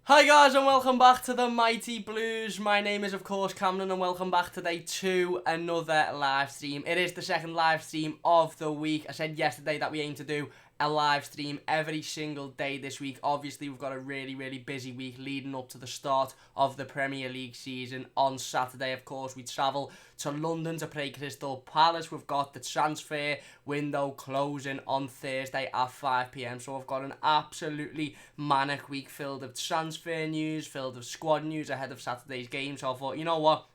Hi guys and welcome back to the Mighty Blues. My name is of course Cameron and welcome back today to another live stream. It is the second live stream of the week. I said yesterday that we aim to do a live stream every single day this week. Obviously we've got a really busy week leading up to the start of the Premier League season. On Saturday of course we travel to London to play Crystal Palace. We've got the transfer window closing on Thursday at 5 p.m. So we've got an absolutely manic week filled with transfer news, filled with squad news ahead of Saturday's game. So I thought, you know what?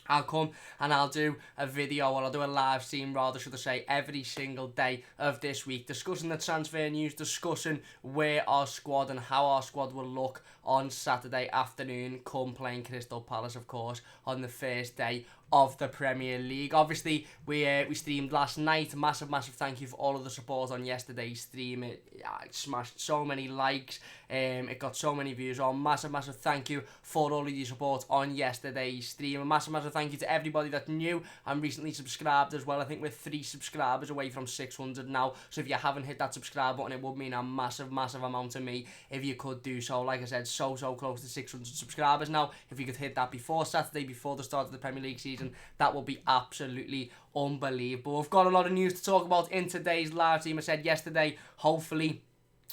I'll come and I'll do a video, or I'll do a live stream rather, should I say, every single day of this week, discussing the transfer news, discussing where our squad and how our squad will look on Saturday afternoon, come playing Crystal Palace, of course, on the first day of the Premier League. Obviously, we streamed last night. Massive thank you for all of the support on yesterday's stream. It smashed so many likes. It got so many views on. Massive thank you for all of your support on yesterday's stream. A massive thank you to everybody that's new and recently subscribed as well. I think we're 3 subscribers away from 600 now. So if you haven't hit that subscribe button, it would mean a massive amount to me if you could do so. Like I said, so close to 600 subscribers now. If you could hit that before Saturday, before the start of the Premier League season, that will be absolutely unbelievable. We've got a lot of news to talk about in today's live stream. I said yesterday, hopefully,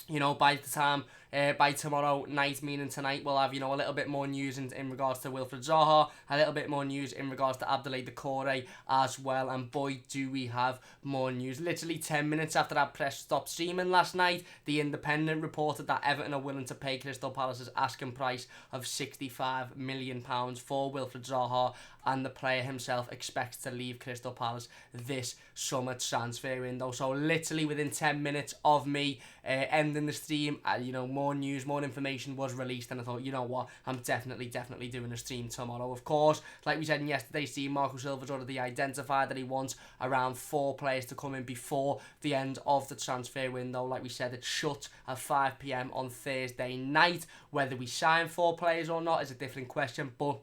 you know, by tomorrow night, meaning tonight, we'll have, you know, a little bit more news in regards to Wilfried Zaha, a little bit more news in regards to Doucoure as well, and boy, do we have more news. Literally 10 minutes after that press stopped streaming last night, The Independent reported that Everton are willing to pay Crystal Palace's asking price of £65 million for Wilfried Zaha, and the player himself expects to leave Crystal Palace this summer transfer window. So literally within 10 minutes of me ending the stream, you know, more news, more information was released, and I thought, you know what, I'm definitely doing a stream tomorrow. Of course, like we said in yesterday's stream, Marco Silva's already identified that he wants around 4 players to come in before the end of the transfer window. Like we said, it's shut at 5 p.m. on Thursday night. Whether we sign 4 players or not is a different question, but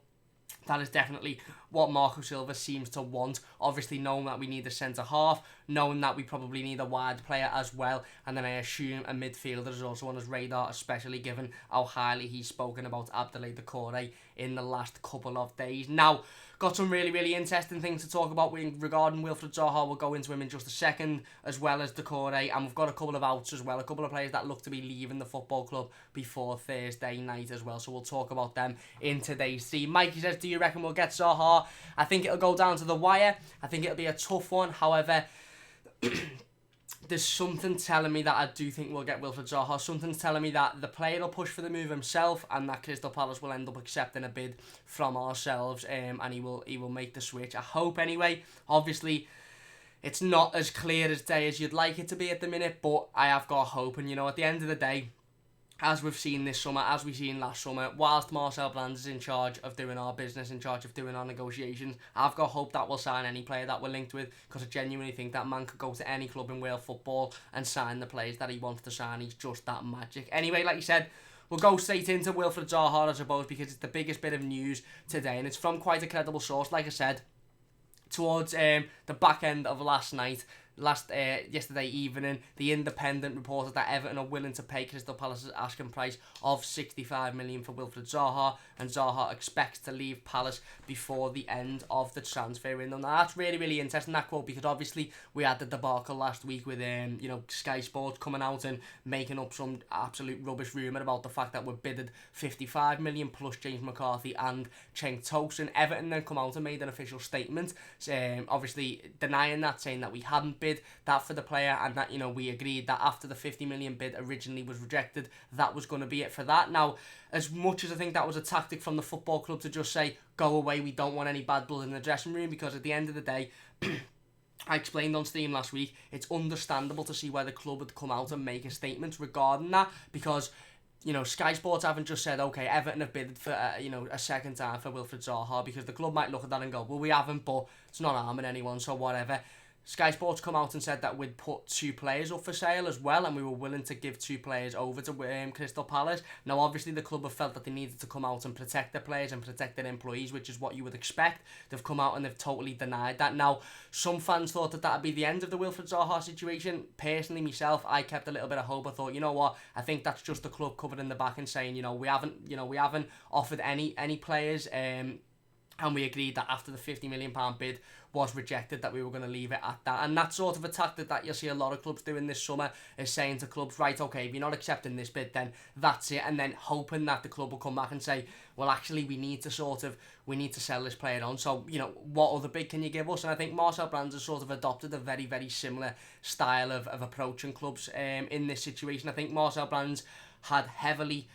that is definitely what Marco Silva seems to want. Obviously, knowing that we need a centre-half, knowing that we probably need a wide player as well, and then I assume a midfielder is also on his radar, especially given how highly he's spoken about Doucoure in the last couple of days. Now, got some really interesting things to talk about regarding Wilfried Zaha. We'll go into him in just a second, as well as Doucoure, and we've got a couple of outs as well, a couple of players that look to be leaving the football club before Thursday night as well, so we'll talk about them in today's stream. Mikey says, do you reckon we'll get Zaha? I think it'll go down to the wire. I think it'll be a tough one. However, there's something telling me that I do think we'll get Wilfried Zaha. Something's telling me that the player will push for the move himself, and that Crystal Palace will end up accepting a bid from ourselves, and he will make the switch. I hope anyway. Obviously, it's not as clear as day as you'd like it to be at the minute, but I have got hope. And you know, at the end of the day, as we've seen this summer, as we've seen last summer, whilst Marcel Brands is in charge of doing our business, in charge of doing our negotiations, I've got hope that we'll sign any player that we're linked with, because I genuinely think that man could go to any club in world football and sign the players that he wants to sign. He's just that magic. Anyway, like you said, we'll go straight into Wilfried Zaha, I suppose, because it's the biggest bit of news today, and it's from quite a credible source. Like I said, towards the back end of yesterday evening, The Independent reported that Everton are willing to pay Crystal Palace's asking price of £65 million for Wilfried Zaha, and Zaha expects to leave Palace before the end of the transfer window. Now that's really interesting, that quote, because obviously we had the debacle last week with you know, Sky Sports coming out and making up some absolute rubbish rumour about the fact that we're bidded £55 million plus James McCarthy and Cenk Tosun. Everton then come out and made an official statement, obviously denying that, saying that we hadn't bid that for the player, and that, you know, we agreed that after the 50 million bid originally was rejected, that was going to be it for that. Now, as much as I think that was a tactic from the football club to just say, go away, we don't want any bad blood in the dressing room, because at the end of the day, I explained on stream last week, it's understandable to see why the club would come out and make a statement regarding that, because, you know, Sky Sports haven't just said, okay, Everton have bid for, you know, a second time for Wilfried Zaha, because the club might look at that and go, well, we haven't, but it's not harming anyone, so whatever. Sky Sports come out and said that we'd put 2 players up for sale as well, and we were willing to give 2 players over to Crystal Palace. Now, obviously, the club have felt that they needed to come out and protect their players and protect their employees, which is what you would expect. They've come out and they've totally denied that. Now, some fans thought that that'd be the end of the Wilfried Zaha situation. Personally, myself, I kept a little bit of hope. I thought, you know what, I think that's just the club covering the back and saying, we haven't offered any players, and we agreed that after the £50 million bid was rejected, that we were going to leave it at that. And that sort of a tactic that you'll see a lot of clubs doing this summer is saying to clubs, right, okay, if you're not accepting this bid, then that's it, and then hoping that the club will come back and say, well, actually, we need to sell this player on. So, what other bid can you give us? And I think Marcel Brands has sort of adopted a very, very similar style of approaching clubs in this situation. I think Marcel Brands had heavily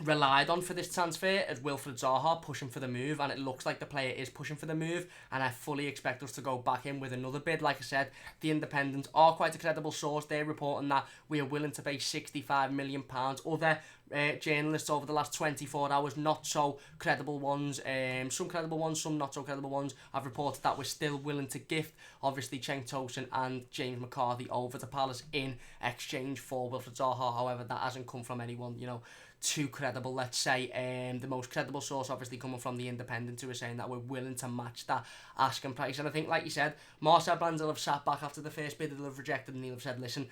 relied on for this transfer as Wilfried Zaha pushing for the move, and it looks like the player is pushing for the move, and I fully expect us to go back in with another bid. Like I said, the Independent are quite a credible source. They're reporting that we are willing to pay £65 million. Other journalists over the last 24 hours, not so credible ones, some credible ones, some not so credible ones, have reported that we're still willing to gift, obviously, Cenk Tosun and James McCarthy over to Palace in exchange for Wilfried Zaha. However, that hasn't come from anyone, too credible, let's say. The most credible source obviously coming from the Independent, who are saying that we're willing to match that asking price. And I think, like you said, Marcel Brands will have sat back after the first bid, they'll have rejected, and he'll have said, listen,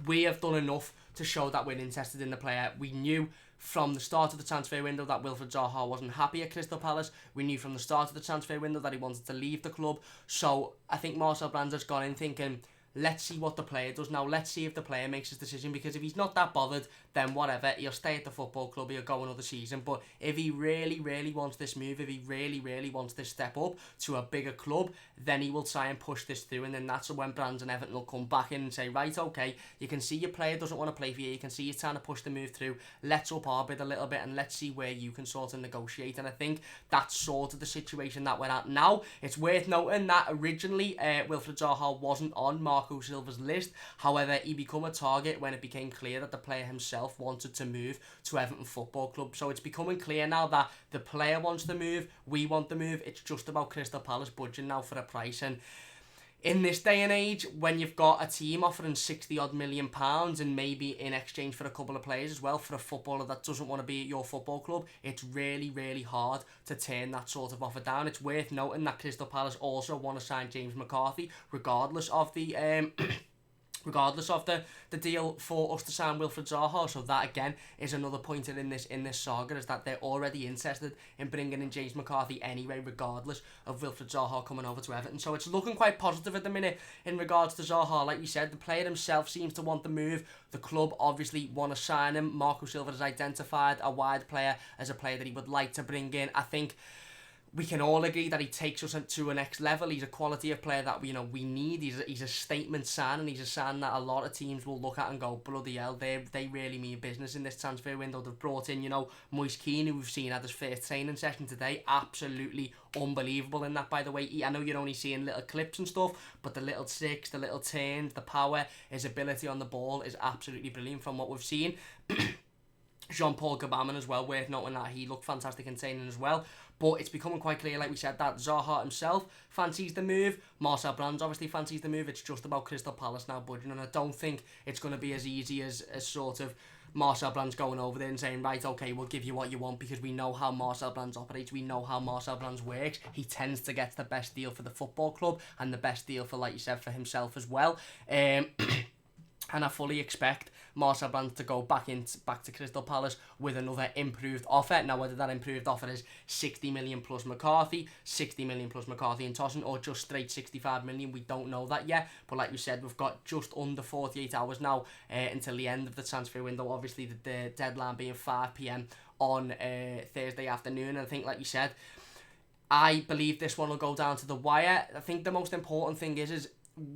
we have done enough to show that we're interested in the player. We knew from the start of the transfer window that Wilfried Zaha wasn't happy at Crystal Palace. We knew from the start of the transfer window that he wanted to leave the club. So I think Marcel Brands has gone in thinking, let's see what the player does now. Let's see if the player makes his decision, because if he's not that bothered, then whatever, he'll stay at the football club, he'll go another season. But if he really, really wants this move, if he really, really wants this step up to a bigger club, then he will try and push this through, and then that's when Brands and Everton will come back in and say, right, okay, you can see your player doesn't want to play for you, you can see he's trying to push the move through, let's up our bid a little bit, and let's see where you can sort of negotiate. And I think that's sort of the situation that we're at now. It's worth noting that originally Wilfried Zaha wasn't on Marco Silva's list. However, he became a target when it became clear that the player himself wanted to move to Everton Football Club. So it's becoming clear now that the player wants the move, we want the move. It's just about Crystal Palace budging now for a price. And in this day and age, when you've got a team offering £60 odd million and maybe in exchange for a couple of players as well for a footballer that doesn't want to be at your football club, it's really, really hard to turn that sort of offer down. It's worth noting that Crystal Palace also want to sign James McCarthy, regardless of the deal for us to sign Wilfried Zaha. So that again is another point in this saga, is that they're already interested in bringing in James McCarthy anyway, regardless of Wilfried Zaha coming over to Everton. So it's looking quite positive at the minute in regards to Zaha. Like we said, the player himself seems to want the move. The club obviously want to sign him. Marco Silva has identified a wide player as a player that he would like to bring in. I think we can all agree that he takes us to a next level. He's a quality of player that we need. He's a statement sign, and he's a sign that a lot of teams will look at and go, bloody hell, they really mean business in this transfer window. They've brought in, Moise Keane, who we've seen had his first training session today. Absolutely unbelievable in that, by the way. I know you're only seeing little clips and stuff, but the little tricks, the little turns, the power, his ability on the ball is absolutely brilliant from what we've seen. Jean-Paul Gabaman as well, worth noting that he looked fantastic in training as well. But it's becoming quite clear, like we said, that Zaha himself fancies the move. Marcel Brands obviously fancies the move. It's just about Crystal Palace now budging, and I don't think it's going to be as easy as sort of Marcel Brands going over there and saying, right, okay, we'll give you what you want, because we know how Marcel Brands operates. We know how Marcel Brands works. He tends to get the best deal for the football club and the best deal for, like you said, for himself as well. And I fully expect Marcel Brands to go back to Crystal Palace with another improved offer. Now, whether that improved offer is 60 million plus McCarthy, 60 million plus McCarthy and Tosun, or just straight 65 million, we don't know that yet. But like we said, we've got just under 48 hours now until the end of the transfer window. Obviously, the deadline being 5 p.m. on Thursday afternoon. And I think, like you said, I believe this one will go down to the wire. I think the most important thing is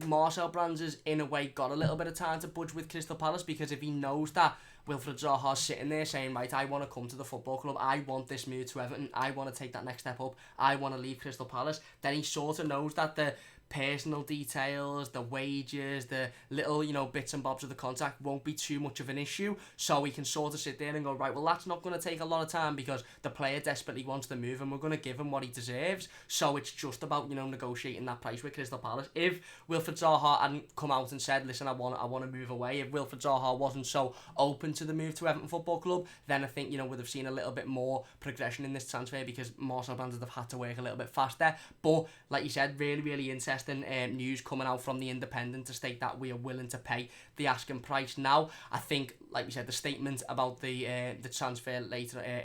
Marcel Brands has, in a way, got a little bit of time to budge with Crystal Palace, because if he knows that Wilfried Zaha's sitting there saying, right, I want to come to the football club, I want this move to Everton, I want to take that next step up, I want to leave Crystal Palace, then he sort of knows that the personal details, the wages, the little, bits and bobs of the contract won't be too much of an issue. So we can sort of sit there and go, right, well, that's not going to take a lot of time because the player desperately wants to move and we're going to give him what he deserves. So it's just about, negotiating that price with Crystal Palace. If Wilfried Zaha hadn't come out and said, listen, I want to move away, if Wilfried Zaha wasn't so open to the move to Everton Football Club, then I think, we'd have seen a little bit more progression in this transfer because Marcel Brands would have had to work a little bit faster. But, like you said, really, really interesting news coming out from the Independent to state that we are willing to pay the asking price now. I think, like we said, the statement about the transfer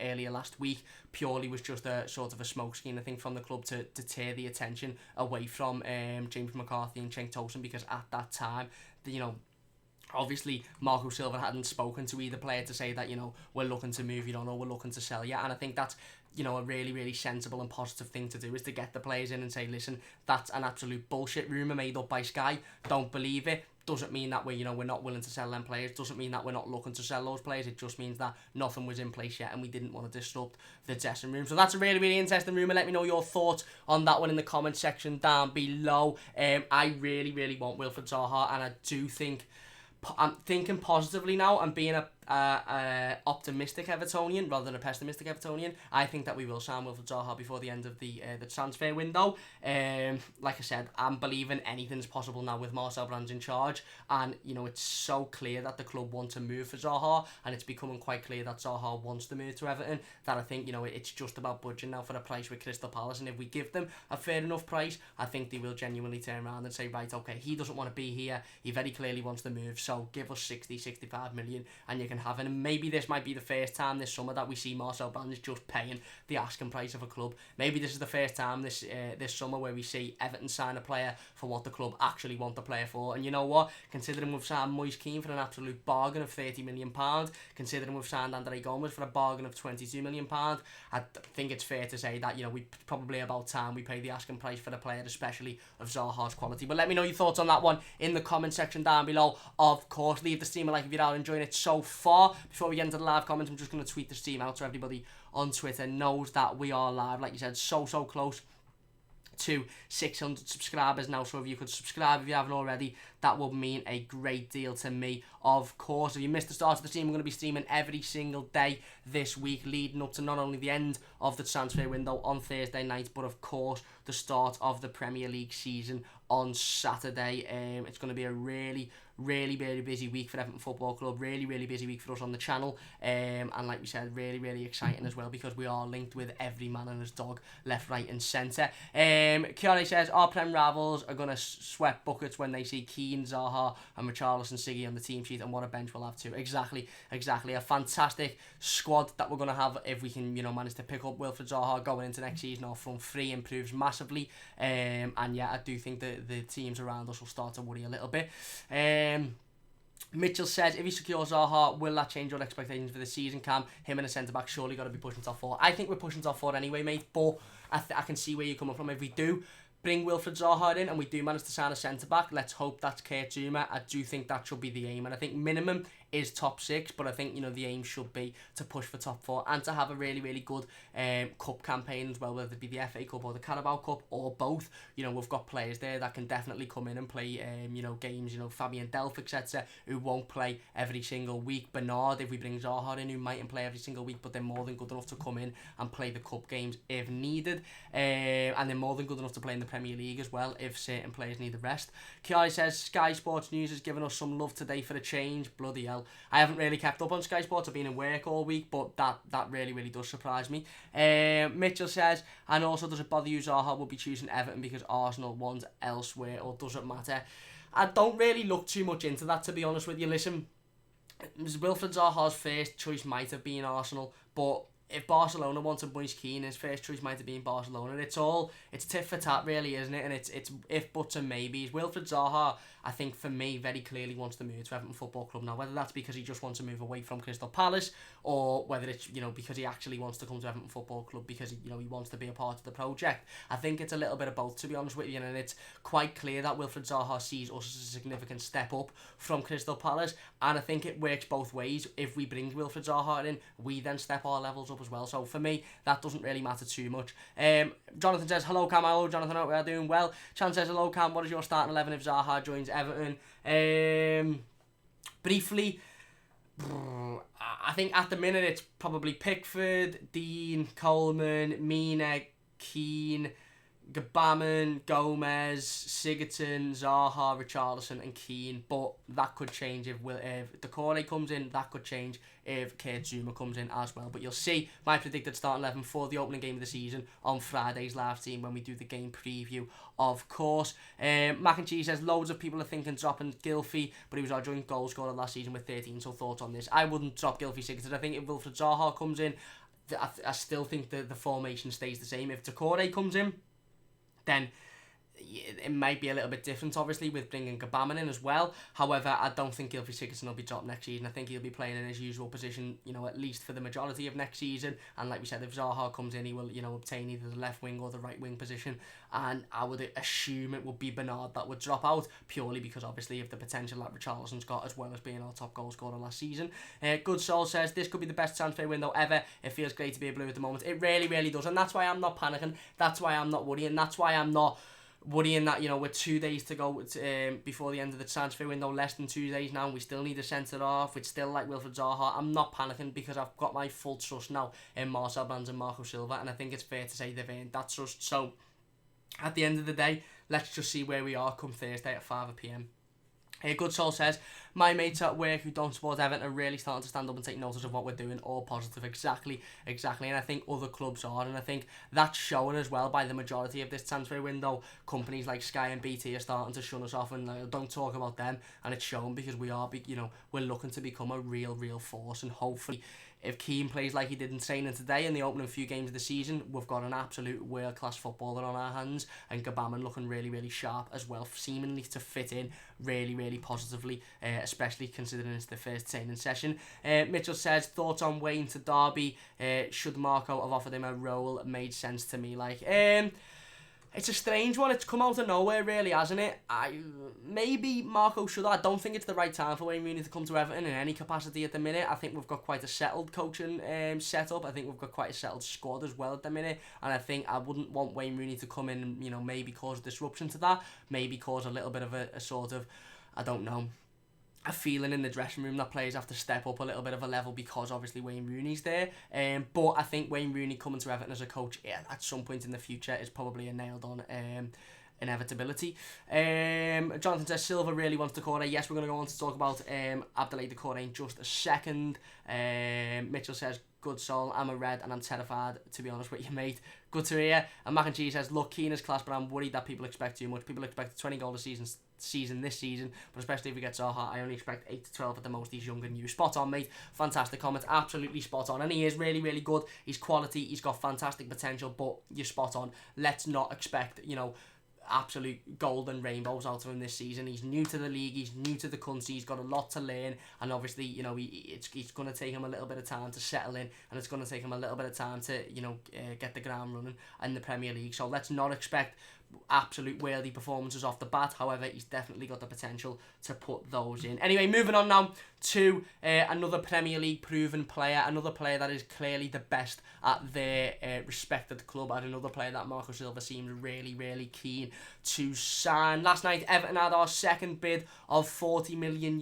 earlier last week purely was just a sort of a smokescreen, I think, from the club to tear the attention away from James McCarthy and Cenk Tosun, because at that time, obviously Marco Silva hadn't spoken to either player to say that, we're looking to move you on or we're looking to sell you. And I think that's, a really, really sensible and positive thing to do, is to get the players in and say, listen, that's an absolute bullshit rumour made up by Sky. Don't believe it. Doesn't mean that we're not willing to sell them players. Doesn't mean that we're not looking to sell those players. It just means that nothing was in place yet and we didn't want to disrupt the dressing room. So that's a really, really interesting rumour. Let me know your thoughts on that one in the comment section down below. I really, really want Wilfried Zaha, and I do think, I'm thinking positively now. I'm being a optimistic Evertonian rather than a pessimistic Evertonian. I think that we will sign Wilfried Zaha before the end of the transfer window. Like I said, I'm believing anything's possible now with Marcel Brands in charge, and it's so clear that the club want to move for Zaha, and it's becoming quite clear that Zaha wants to move to Everton, that I think it's just about budgeting now for the price with Crystal Palace. And if we give them a fair enough price, I think they will genuinely turn around and say, right, okay, he doesn't want to be here, he very clearly wants to move, so give us 60-65 million and you can have it. And maybe this might be the first time this summer that we see Marcel Brands just paying the asking price of a club. Maybe this is the first time this summer where we see Everton sign a player for what the club actually want the player for. And you know what? Considering we've signed Moise Kean for an absolute bargain of £30 million, considering we've signed Andre Gomes for a bargain of £22 million, I think it's fair to say that, we probably about time we pay the asking price for the player, especially of Zaha's quality. But let me know your thoughts on that one in the comment section down below. Of course, leave the stream a like if you are enjoying it so far. Before we get into the live comments, I'm just going to tweet the stream out so everybody on Twitter knows that we are live. Like you said, so close to 600 subscribers now, so if you could subscribe if you haven't already, that would mean a great deal to me. Of course, if you missed the start of the stream, I'm going to be streaming every single day this week, leading up to not only the end of the transfer window on Thursday night, but of course the start of the Premier League season on Saturday. It's going to be a really busy week for Everton Football Club, really busy week for us on the channel, and like we said, really exciting as well, because we are linked with every man and his dog, left, right and centre. Kiari says, our Prem rivals are going to sweat buckets when they see Keane, Zaha and Richarlison, Siggy on the team sheet, and what a bench we'll have too. Exactly, a fantastic squad that we're going to have if we can, manage to pick up Wilfried Zaha going into next season. Our front three improves massively, and yeah, I do think that the teams around us will start to worry a little bit. Mitchell says, if he secures Zaha, will that change your expectations for the season, Cam? Him and a centre-back surely got to be pushing top four. I think we're pushing top four anyway, mate, but I can see where you're coming from. If we do bring Wilfried Zaha in and we do manage to sign a centre-back, let's hope that's Kurt Zouma. I do think that should be the aim, and I think minimum is top six, but I think the aim should be to push for top four and to have a really good cup campaign as well, whether it be the FA Cup or the Carabao Cup or both. We've got players there that can definitely come in and play games, Fabian Delph, etc., who won't play every single week. Bernard, if we bring Zaha in, who mightn't play every single week, but they're more than good enough to come in and play the cup games if needed, and they're more than good enough to play in the Premier League as well if certain players need the rest. Kiari says, Sky Sports News has given us some love today for a change. Bloody hell, I haven't really kept up on Sky Sports. I've been in work all week, but that really does surprise me. Mitchell says, and also, does it bother you Zaha will be choosing Everton because Arsenal wants elsewhere, or does it matter? I don't really look too much into that, to be honest with you. Listen, Wilfried Zaha's first choice might have been Arsenal, but if Barcelona wanted Moise Kean, his first choice might have been Barcelona. It's tit for tat, really, isn't it? And it's if, buts and maybes. Wilfried Zaha, I think, for me, very clearly wants to move to Everton Football Club now. Whether that's because he just wants to move away from Crystal Palace, or whether it's because he actually wants to come to Everton Football Club because he wants to be a part of the project. I think it's a little bit of both, to be honest with you. And it's quite clear that Wilfried Zaha sees us as a significant step up from Crystal Palace, and I think it works both ways. If we bring Wilfried Zaha in, we then step our levels up up as well. So for me, that doesn't really matter too much. Jonathan says, hello Cam, hello Jonathan, hope we are doing well. Chan says, hello Cam, what is your starting 11 if Zaha joins Everton? Briefly, I think at the minute it's probably Pickford, Dean, Coleman, Mina, Keane, Gbamin, Gomez, Sigurdsson, Zaha, Richarlison and Keane, but that could change if Doucoure comes in, that could change if Kurt Zuma comes in as well. But you'll see my predicted starting 11 for the opening game of the season on Friday's live stream when we do the game preview, of course. Mac and Cheese says, loads of people are thinking dropping Gylfi, but he was our joint goal scorer last season with 13, so thoughts on this? I wouldn't drop Gylfi Sigurdsson. I think if Wilfried Zaha comes in, I still think the formation stays the same. If Doucoure comes in, then it might be a little bit different, obviously, with bringing Gbamin in as well. However, I don't think Gylfi Sigurdsson will be dropped next season. I think he'll be playing in his usual position, at least for the majority of next season. And like we said, if Zaha comes in, he will, obtain either the left wing or the right wing position. And I would assume it would be Bernard that would drop out, purely because, obviously, of the potential that Richarlison's got, as well as being our top goal scorer last season. Good Soul says, this could be the best transfer window ever. It feels great to be a Blue at the moment. It really, really does. And that's why I'm not panicking. That's why I'm not worrying. That's why I'm not worrying that, with 2 days to go before the end of the transfer window, less than 2 days now, and we still need a centre-half, we'd still like Wilfried Zaha. I'm not panicking because I've got my full trust now in Marcel Brands and Marco Silva, and I think it's fair to say they've earned that trust. So, at the end of the day, let's just see where we are come Thursday at 5 p.m. Good Soul says, my mates at work who don't support Everton are really starting to stand up and take notice of what we're doing. All positive. Exactly. And I think other clubs are. And I think that's shown as well by the majority of this transfer window. Companies like Sky and BT are starting to shun us off and don't talk about them. And it's shown because we are, we're looking to become a real force. And hopefully, if Keane plays like he did in training today in the opening few games of the season, we've got an absolute world-class footballer on our hands, and Gbamin looking really sharp as well, seemingly to fit in really positively, especially considering it's the first training session. Mitchell says, thoughts on Wayne to Derby? Should Marco have offered him a role? Made sense to me. It's a strange one. It's come out of nowhere, really, hasn't it? Maybe Marco should. I don't think it's the right time for Wayne Rooney to come to Everton in any capacity at the minute. I think we've got quite a settled coaching setup. I think we've got quite a settled squad as well at the minute. And I think I wouldn't want Wayne Rooney to come in and, maybe cause a disruption to that. Maybe cause a little bit of a sort of, I don't know, a feeling in the dressing room that players have to step up a little bit of a level because obviously Wayne Rooney's there. But I think Wayne Rooney coming to Everton as a coach at some point in the future is probably a nailed on inevitability. Jonathan says, Silva really wants Doucoure. Yes, we're going to go on to talk about Abdoulaye Doucoure in just a second. Mitchell says, good soul, I'm a red and I'm terrified, to be honest with you, mate. Good to hear. And Mac and Cheese says, look, Keane is class, but I'm worried that people expect too much. People expect 20 goals a season this season, but especially if we get Zaha, I only expect 8 to 12 at the most. He's young and new. Spot on, mate. Fantastic comment. Absolutely spot on. And he is really good. He's quality. He's got fantastic potential, but you're spot on. Let's not expect, absolute golden rainbows out of him this season. He's new to the league, he's new to the country, he's got a lot to learn, and obviously, it's going to take him a little bit of time to settle in, and it's going to take him a little bit of time to, get the ground running in the Premier League. So let's not expect absolute worldy performances off the bat. However, he's definitely got the potential to put those in. Anyway, moving on now to another Premier League proven player, another player that is clearly the best at their respected club, and another player that Marco Silva seems really keen to sign. Last night, Everton had our second bid of €40 million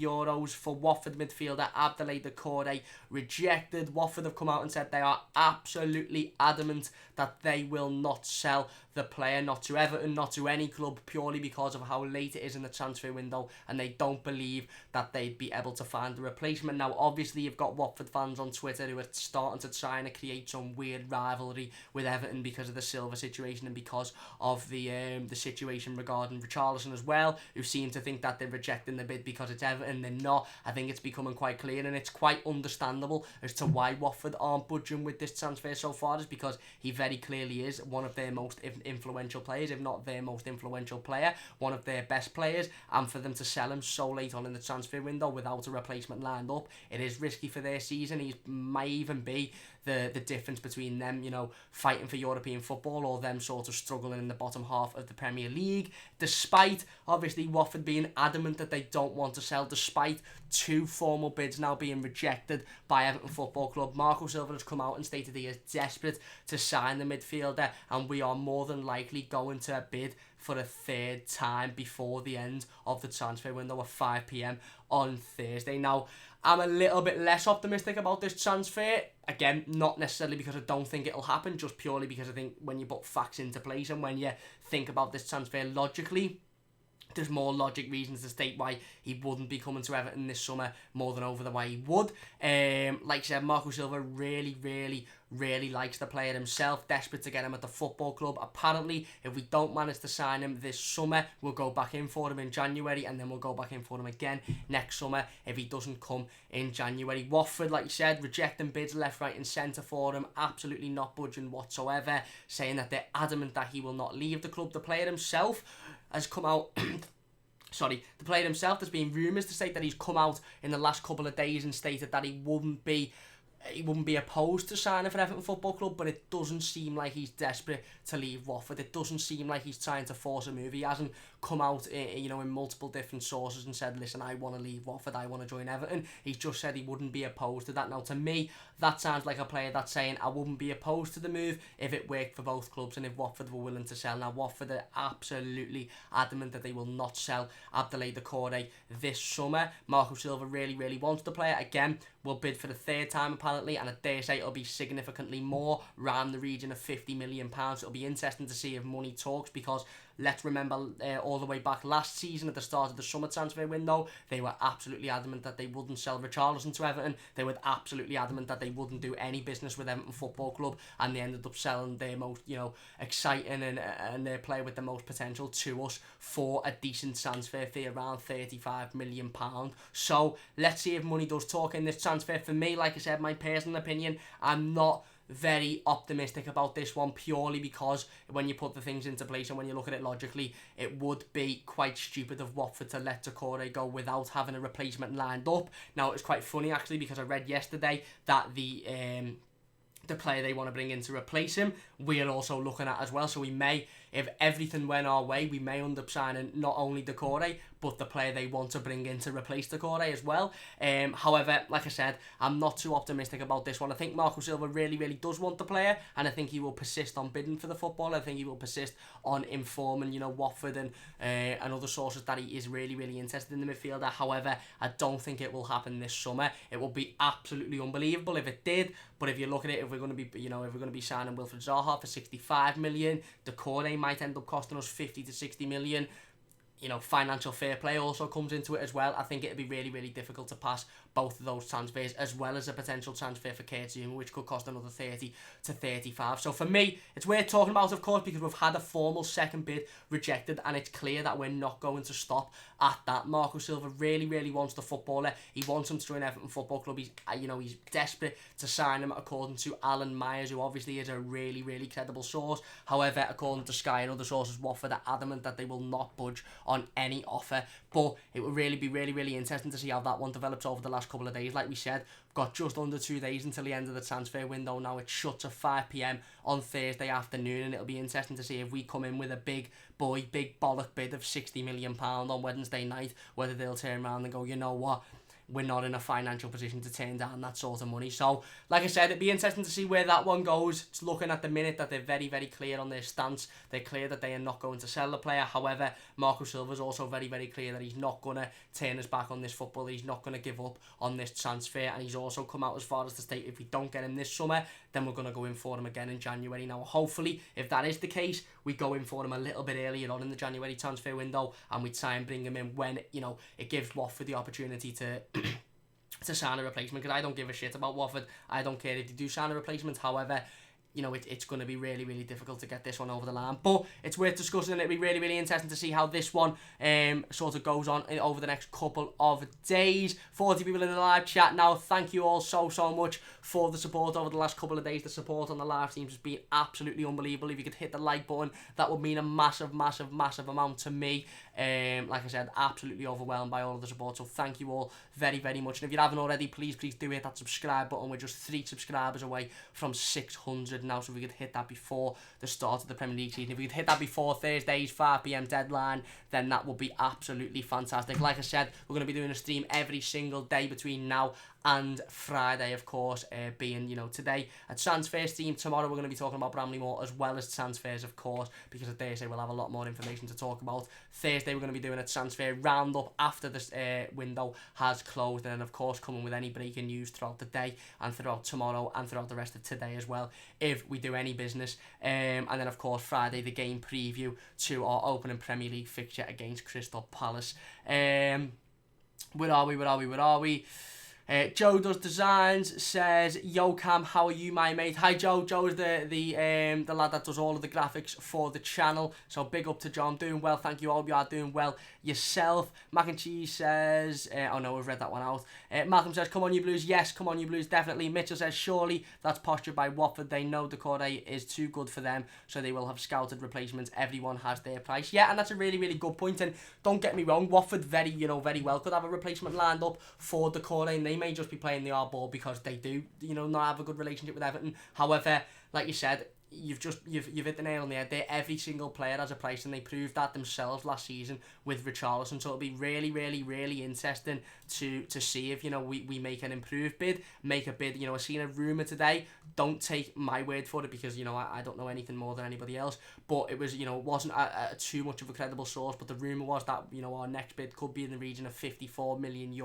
for Watford midfielder Abdoulaye Doucoure rejected. Watford have come out and said they are absolutely adamant that they will not sell the player, not to Everton, not to any club, purely because of how late it is in the transfer window, and they don't believe that they'd be able to find a replacement. Now, obviously, you've got Watford fans on Twitter who are starting to try and create some weird rivalry with Everton because of the Silva situation and because of the situation regarding Richarlison as well, who seem to think that they're rejecting the bid because it's Everton. They're not. I think it's becoming quite clear, and it's quite understandable as to why Watford aren't budging with this transfer so far, is because he very clearly is one of their most influential players, if not their most influential player, one of their best players, and for them to sell him so late on in the transfer window without a replacement lined up, it is risky for their season. He might even be the difference between them, you know, fighting for European football or them sort of struggling in the bottom half of the Premier League, despite obviously Watford being adamant that they don't want to sell, despite 2 formal bids now being rejected by Everton Football Club. Marco Silva has come out and stated he is desperate to sign the midfielder, and we are more than likely going to bid for a 3rd time before the end of the transfer window at 5 p.m. on Thursday. Now, I'm a little bit less optimistic about this transfer. Again, not necessarily because I don't think it'll happen, just purely because I think when you put facts into place and when you think about this transfer logically, there's more logic reasons to state why he wouldn't be coming to Everton this summer more than over the way he would. Like I said, Marco Silva really likes the player himself, desperate to get him at the football club. Apparently, if we don't manage to sign him this summer, we'll go back in for him in January, and then we'll go back in for him again next summer if he doesn't come in January. Watford, like you said, rejecting bids left, right and centre for him, absolutely not budging whatsoever, saying that they're adamant that he will not leave the club. The player himself has come out the player himself, there's been rumours to state that he's come out in the last couple of days and stated that he wouldn't be opposed to signing for Everton Football Club, but it doesn't seem like he's desperate to leave Watford. It doesn't seem like he's trying to force a move. He hasn't come out, you know, in multiple different sources and said, listen, I want to leave Watford, I want to join Everton. He's just said he wouldn't be opposed to that. Now, to me, that sounds like a player that's saying, I wouldn't be opposed to the move if it worked for both clubs and if Watford were willing to sell. Now, Watford are absolutely adamant that they will not sell Abdoulaye Doucoure this summer. Marco Silva really wants the player. Again, will bid for the 3rd time apparently, and I dare say it'll be significantly more, around the region of £50 million. It'll be interesting to see if money talks, because let's remember all the way back last season at the start of the summer transfer window, they were absolutely adamant that they wouldn't sell Richarlison to Everton. They were absolutely adamant that they wouldn't do any business with Everton Football Club, and they ended up selling their most, you know, exciting and their player with the most potential to us for a decent transfer fee, around £35 million. So let's see if money does talk in this transfer. For me, like I said, my personal opinion, I'm not very optimistic about this one, purely because when you put the things into place and when you look at it logically, it would be quite stupid of Watford to let Doucoure go without having a replacement lined up. Now, it was quite funny actually, because I read yesterday that the player they want to bring in to replace him, we're also looking at as well. So we may, if everything went our way, we may end up signing not only Doucoure, but the player they want to bring in to replace Doucoure as well. However, like I said, I'm not too optimistic about this one. I think Marco Silva really does want the player, and I think he will persist on bidding for the footballer. I think he will persist on informing, you know, Watford and other sources that he is really interested in the midfielder. However, I don't think it will happen this summer. It will be absolutely unbelievable if it did. But if you look at it, if we're going to be signing Wilfried Zaha for 65 million, Doucoure might end up costing us 50 to 60 million. You know, financial fair play also comes into it as well. I think it'd be really difficult to pass both of those transfers, as well as a potential transfer for Zuma, which could cost another 30 to 35. So for me, it's worth talking about, of course, because we've had a formal second bid rejected, and it's clear that we're not going to stop at that. Marco Silva really wants the footballer. He wants him to join Everton Football Club. He's desperate to sign him, according to Alan Myers, who obviously is a really credible source. However, according to Sky and other sources, Watford are adamant that they will not budge on any offer. But it will really be really interesting to see how that one develops over the last couple of days. Like we said, we've got just under 2 days until the end of the transfer window. Now it shuts at 5 p.m. on Thursday afternoon, and it'll be interesting to see if we come in with a big bollock bid of £60 million on Wednesday night, whether they'll turn around and go, you know what, we're not in a financial position to turn down that sort of money. So, like I said, it'd be interesting to see where that one goes. It's looking at the minute that they're very clear on their stance. They're clear that they are not going to sell the player. However, Marco Silva's also very clear that he's not going to turn his back on this football. He's not going to give up on this transfer. And he's also come out as far as to state, if we don't get him this summer, then we're going to go in for him again in January. Now, hopefully, if that is the case, we go in for him a little bit earlier on in the January transfer window, and we try and bring him in when, you know, it gives Watford the opportunity to sign a replacement, because I don't give a shit about Watford. I don't care if they do sign a replacement. However, it's going to be really, really difficult to get this one over the line. But it's worth discussing, and it'll be really, really interesting to see how this one sort of goes on over the next couple of days. 40 people in the live chat now. Thank you all so much for the support over the last couple of days. The support on the live streams has been absolutely unbelievable. If you could hit the like button, that would mean a massive amount to me. Like I said, absolutely overwhelmed by all of the support, so thank you all very, very much. And if you haven't already, please do hit that subscribe button. We're just 3 subscribers away from 600 now, so if we could hit that before the start of the Premier League season, if we could hit that before Thursday's 5 PM deadline, then that would be absolutely fantastic. Like I said, we're going to be doing a stream every single day between now and Friday, of course, being, today a transfer stream. Tomorrow we're going to be talking about Bramley-Moore as well as transfers, of course, because on Thursday we'll have a lot more information to talk about. Thursday we're going to be doing a transfer roundup after the window has closed, and then of course coming with any breaking news throughout the day and throughout tomorrow and throughout the rest of today as well, if we do any business. And then of course Friday, the game preview to our opening Premier League fixture against Crystal Palace. Where are we? Joe Does Designs says, "Yo Cam, how are you, my mate?" Hi Joe. Joe is the lad that does all of the graphics for the channel, so big up to Joe. I'm doing well, thank you. I hope you are doing well yourself. Mac and Cheese says, oh no, we've read that one out. Malcolm says, "Come on you Blues." Yes, come on you Blues, definitely. Mitchell says, "Surely that's postured by Watford. They know Doucoure is too good for them, so they will have scouted replacements. Everyone has their price." Yeah, and that's a really, really good point. And don't get me wrong, Watford very well could have a replacement lined up for Doucoure, and they may just be playing the hardball because they do, not have a good relationship with Everton. However, like you said, you've hit the nail on the head there. Every single player has a price, and they proved that themselves last season with Richarlison. So it'll be really, really, really interesting to see if we make an improved bid, make a bid. I've seen a rumour today. Don't take my word for it, because I don't know anything more than anybody else. But it was, it wasn't too much of a credible source. But the rumour was that our next bid could be in the region of €54 million.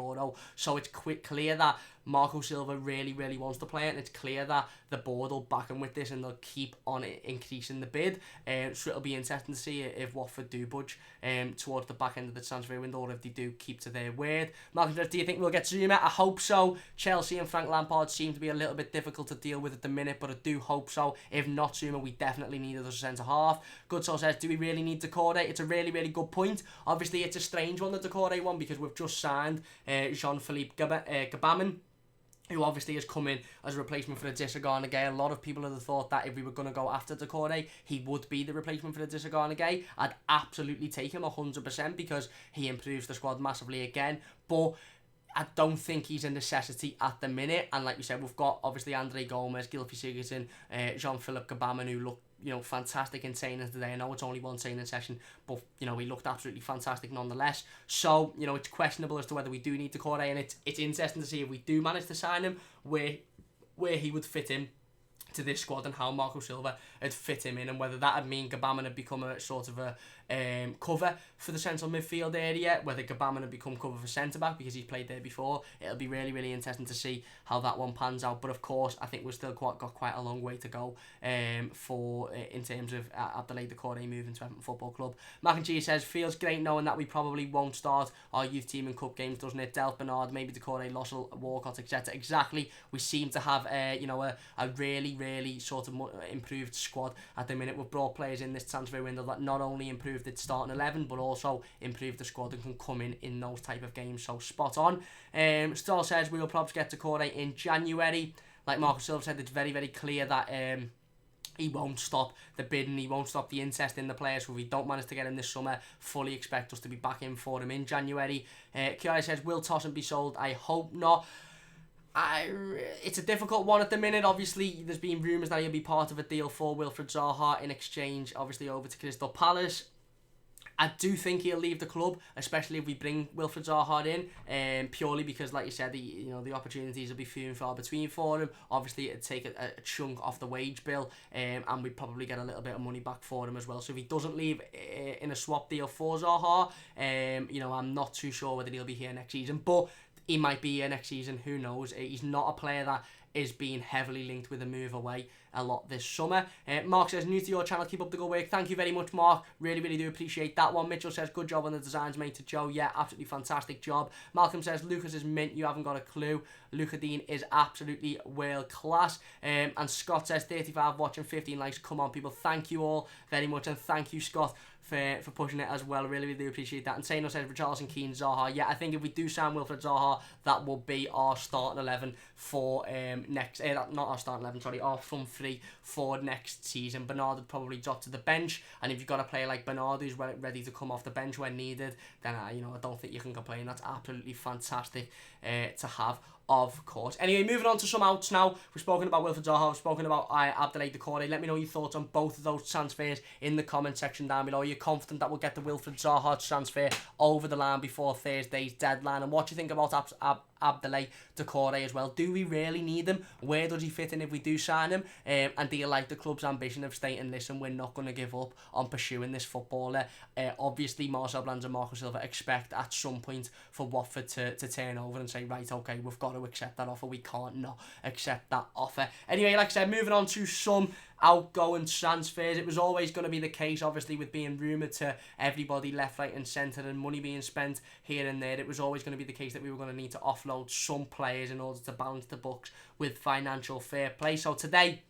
So it's clear that Marco Silva really, really wants to play it, and it's clear that the board will back him with this, and they'll keep on increasing the bid. So it'll be interesting to see if Watford do budge towards the back end of the transfer window, or if they do keep to their word. Malcolm says, "Do you think we'll get Zuma?" I hope so. Chelsea and Frank Lampard seem to be a little bit difficult to deal with at the minute, but I do hope so. If not Zuma, we definitely need a centre half. Good Soul says, "Do we really need Doucoure?" It's a really, really good point. Obviously, it's a strange one, the Doucoure one, because we've just signed Jean-Philippe Gbamin, who obviously has come in as a replacement for Idrissa Gana Gueye. A lot of people have thought that if we were going to go after Doucoure, he would be the replacement for Idrissa Gana Gueye. I'd absolutely take him 100%, because he improves the squad massively again. But I don't think he's a necessity at the minute. And like we said, we've got obviously Andre Gomez, Gylfi Sigurdsson, Jean-Philippe Gbamin, who look fantastic in training today. I know it's only one training session, but he looked absolutely fantastic nonetheless. So it's questionable as to whether we do need Doucoure, and it's interesting to see if we do manage to sign him, where he would fit in to this squad, and how Marco Silva had fit him in, and whether that would mean Gbamin had become a sort of a cover for the central midfield area, whether Gbamin had become cover for centre-back because he's played there before. It'll be really, really interesting to see how that one pans out. But of course, I think we've still got quite a long way to go in terms of Abdoulaye Doucoure moving to Everton Football Club. Mac and Cheese says, "Feels great knowing that we probably won't start our youth team in cup games, doesn't it? Delph Bernard, maybe Doucoure, Lossell, Walcott, etc." Exactly. We seem to have a really, really sort of improved squad at the minute. We've brought players in this transfer window that not only improved its starting 11, but also improved the squad and can come in those type of games. So spot on. Still says we will probably get Doucoure in January. Like Marco Silva said, it's very, very clear that he won't stop the bidding, he won't stop the interest in the players. So if we don't manage to get him this summer, fully expect us to be back in for him in January. Kiara says, "Will Tosun be sold?" I hope not. It's a difficult one at the minute. Obviously, there's been rumours that he'll be part of a deal for Wilfried Zaha in exchange, obviously, over to Crystal Palace. I do think he'll leave the club, especially if we bring Wilfried Zaha in, purely because, like you said, the opportunities will be few and far between for him. Obviously, it'd take a chunk off the wage bill, and we'd probably get a little bit of money back for him as well. So if he doesn't leave in a swap deal for Zaha, I'm not too sure whether he'll be here next season, but he might be here next season, who knows. He's not a player that is being heavily linked with a move away. a lot this summer. Mark says, new to your channel, keep up the good work. Thank you very much, Mark. Really, really do appreciate that one. Mitchell says, good job on the designs, mate, to Joe. Yeah, absolutely fantastic job. Malcolm says, Lucas is mint, you haven't got a clue. Luca Dean is absolutely world class. And Scott says, 35 watching, 15 likes. Come on, people. Thank you all very much, and thank you, Scott, for pushing it as well. Really, really do appreciate that. And Taino says, Richarlison, Keane, Zaha. Yeah, I think if we do sign Wilfred Zaha, that will be our starting 11 for next... not our starting 11, sorry, our front three for next season. Bernard would probably drop to the bench, and if you've got a player like Bernard who's ready to come off the bench when needed, then I don't think you can complain. That's absolutely fantastic to have, of course. Anyway, moving on to some outs now. We've spoken about Wilfred Zaha, we've spoken about Abdoulaye Doucoure. Let me know your thoughts on both of those transfers in the comment section down below. Are you confident that we'll get the Wilfred Zaha transfer over the line before Thursday's deadline? And what do you think about Abdoulaye Doucoure as well? Do we really need him? Where does he fit in if we do sign him? And do you like the club's ambition of stating, listen, we're not going to give up on pursuing this footballer? Obviously, Marcel Brands and Marco Silva expect at some point for Watford to turn over and say, right, okay, we've got to accept that offer. We can't not accept that offer. Anyway, like I said, moving on to some outgoing transfers. It was always going to be the case, obviously, with being rumoured to everybody left, right and centre and money being spent here and there. It was always going to be the case that we were going to need to offload some players in order to balance the books with financial fair play. So today,